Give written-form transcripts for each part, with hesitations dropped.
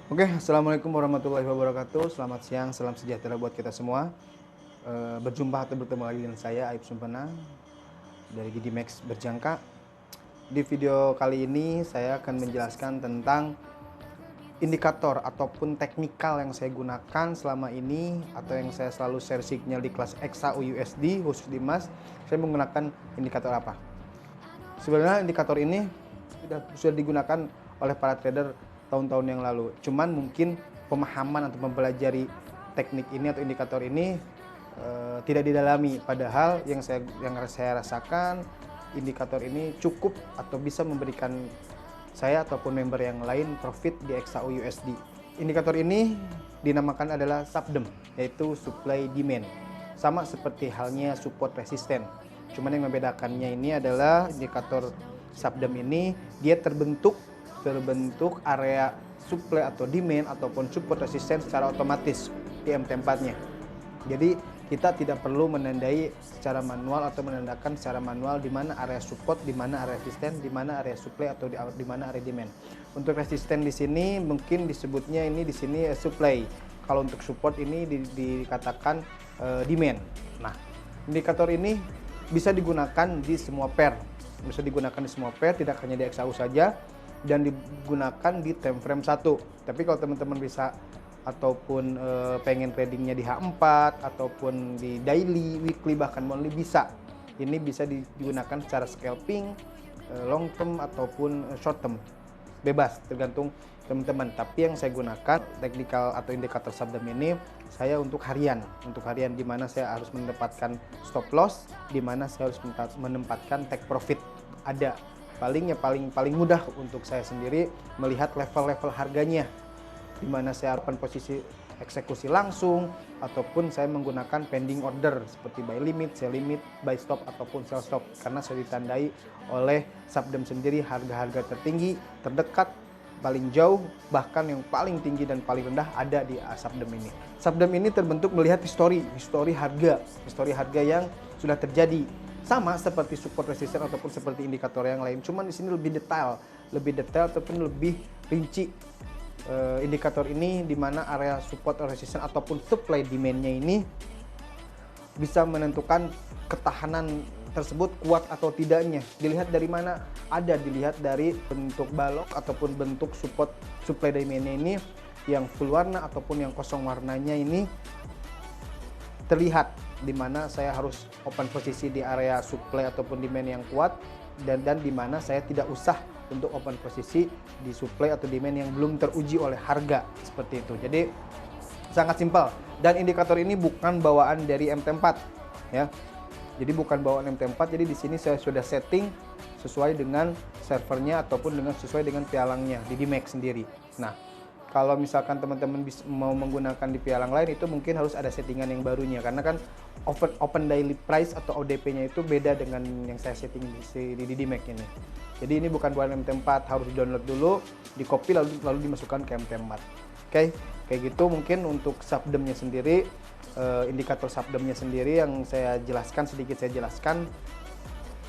Oke, Assalamualaikum warahmatullahi wabarakatuh. Selamat siang, salam sejahtera buat kita semua. Berjumpa atau bertemu lagi dengan saya, Aib Sumpena, dari GDMax Berjangka. Di video kali ini, saya akan menjelaskan tentang indikator ataupun teknikal yang saya gunakan selama ini, atau yang saya selalu share signal di kelas XAUUSD, khusus di emas. Saya menggunakan indikator apa? Sebenarnya indikator ini sudah digunakan oleh para trader tahun-tahun yang lalu. Cuman mungkin pemahaman atau mempelajari teknik ini atau indikator ini tidak didalami. Padahal yang saya rasakan, indikator ini cukup atau bisa memberikan saya ataupun member yang lain profit di XAUUSD. Indikator ini dinamakan adalah SUBDEM, yaitu supply demand. Sama seperti halnya support resisten. Cuman yang membedakannya ini adalah indikator SUBDEM ini dia terbentuk area supply atau demand ataupun support resisten secara otomatis di MT4-nya. Jadi kita tidak perlu menandai secara manual atau menandakan secara manual di mana area support, di mana area resisten, di mana area supply atau di mana area demand. Untuk resisten di sini mungkin disebutnya ini di sini supply. Kalau untuk support ini dikatakan demand. Nah, indikator ini bisa digunakan di semua pair. Bisa digunakan di semua pair, tidak hanya di XAU saja, dan digunakan di time frame 1. Tapi kalau teman-teman bisa ataupun pengen tradingnya di H4 ataupun di daily, weekly, bahkan monthly bisa. Ini bisa digunakan secara scalping, long term ataupun short term. Bebas, tergantung teman-teman. Tapi yang saya gunakan teknikal atau indikator SUBDEM ini saya untuk harian. Untuk harian di mana saya harus menempatkan stop loss, di mana saya harus menempatkan take profit. Ada paling mudah untuk saya sendiri melihat level-level harganya, di mana saya harapkan posisi eksekusi langsung ataupun saya menggunakan pending order seperti buy limit, sell limit, buy stop ataupun sell stop, karena saya ditandai oleh SUBDEM sendiri harga-harga tertinggi, terdekat, paling jauh, bahkan yang paling tinggi dan paling rendah ada di SUBDEM ini. SUBDEM ini terbentuk melihat histori harga yang sudah terjadi. Sama seperti support resisten ataupun seperti indikator yang lain, cuman di sini lebih detail ataupun lebih rinci. Indikator ini di mana area support atau resisten ataupun supply demand-nya ini bisa menentukan ketahanan tersebut kuat atau tidaknya. Dilihat dari mana? Dilihat dari bentuk balok ataupun bentuk supply demand-nya ini, yang full warna ataupun yang kosong warnanya ini terlihat, di mana saya harus open posisi di area supply ataupun demand yang kuat, dan di mana saya tidak usah untuk open posisi di supply atau demand yang belum teruji oleh harga, seperti itu. Jadi sangat simpel, dan indikator ini bukan bawaan dari MT4 ya. Jadi bukan bawaan MT4, jadi di sini saya sudah setting sesuai dengan servernya ataupun sesuai dengan pialangnya di GDMax sendiri. Nah, kalau misalkan teman-teman mau menggunakan di pialang lain, itu mungkin harus ada settingan yang barunya, karena kan open daily price atau ODP-nya itu beda dengan yang saya setting di GDMax ini. Jadi ini bukan buat MT4, harus di-download dulu, di-copy lalu dimasukkan ke MT4. Oke, kayak gitu mungkin untuk SUBDEM-nya sendiri, indikator SUBDEM-nya sendiri yang saya jelaskan, sedikit saya jelaskan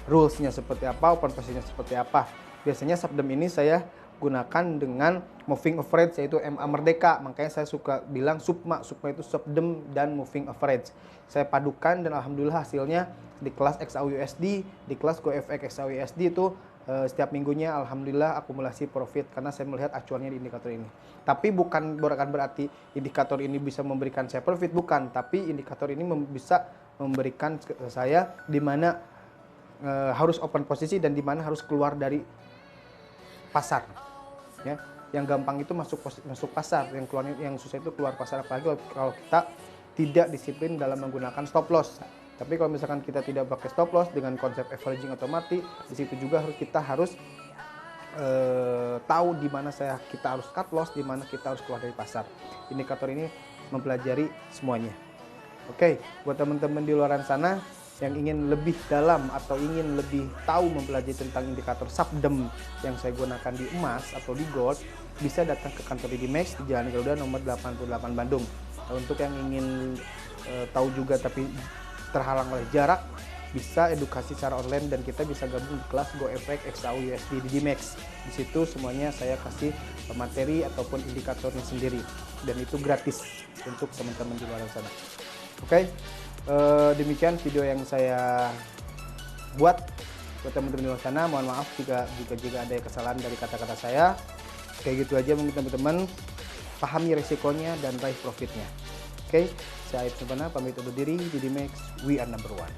rules-nya seperti apa, open position-nya seperti apa. Biasanya SUBDEM ini saya gunakan dengan moving average, yaitu MA Merdeka. Makanya saya suka bilang SUBMA itu SUBDEM dan moving average. Saya padukan dan alhamdulillah hasilnya di kelas XAUUSD, di kelas GoFX XAUUSD itu setiap minggunya alhamdulillah akumulasi profit, karena saya melihat acuannya di indikator ini. Tapi bukan berarti indikator ini bisa memberikan saya profit, bukan. Tapi indikator ini bisa memberikan saya di mana harus open posisi dan di mana harus keluar dari pasar. Ya, yang gampang itu masuk pasar, yang susah itu keluar pasar, apalagi kalau kita tidak disiplin dalam menggunakan stop loss. Tapi kalau misalkan kita tidak pakai stop loss dengan konsep averaging atau mati, di situ juga kita harus tahu di mana kita harus cut loss, di mana kita harus keluar dari pasar. Indikator ini mempelajari semuanya. Oke, buat teman-teman di luar sana yang ingin lebih dalam atau ingin lebih tahu mempelajari tentang indikator SUBDEM yang saya gunakan di emas atau di gold, bisa datang ke kantor GDMax di Jalan Garuda nomor 88 Bandung. Untuk yang ingin tahu juga tapi terhalang oleh jarak, bisa edukasi secara online dan kita bisa gabung di kelas GoEffect XAU USD di Dimex. Di situ semuanya saya kasih materi ataupun indikatornya sendiri dan itu gratis untuk teman-teman di luar sana. Oke, demikian video yang saya buat buat teman-teman di luar sana. Mohon maaf jika ada kesalahan dari kata-kata saya. Kayak gitu aja, mungkin teman-teman pahami resikonya dan raih profitnya. Oke, saya Aib Sumpana pamit undur diri. Di Dimex, we are number one.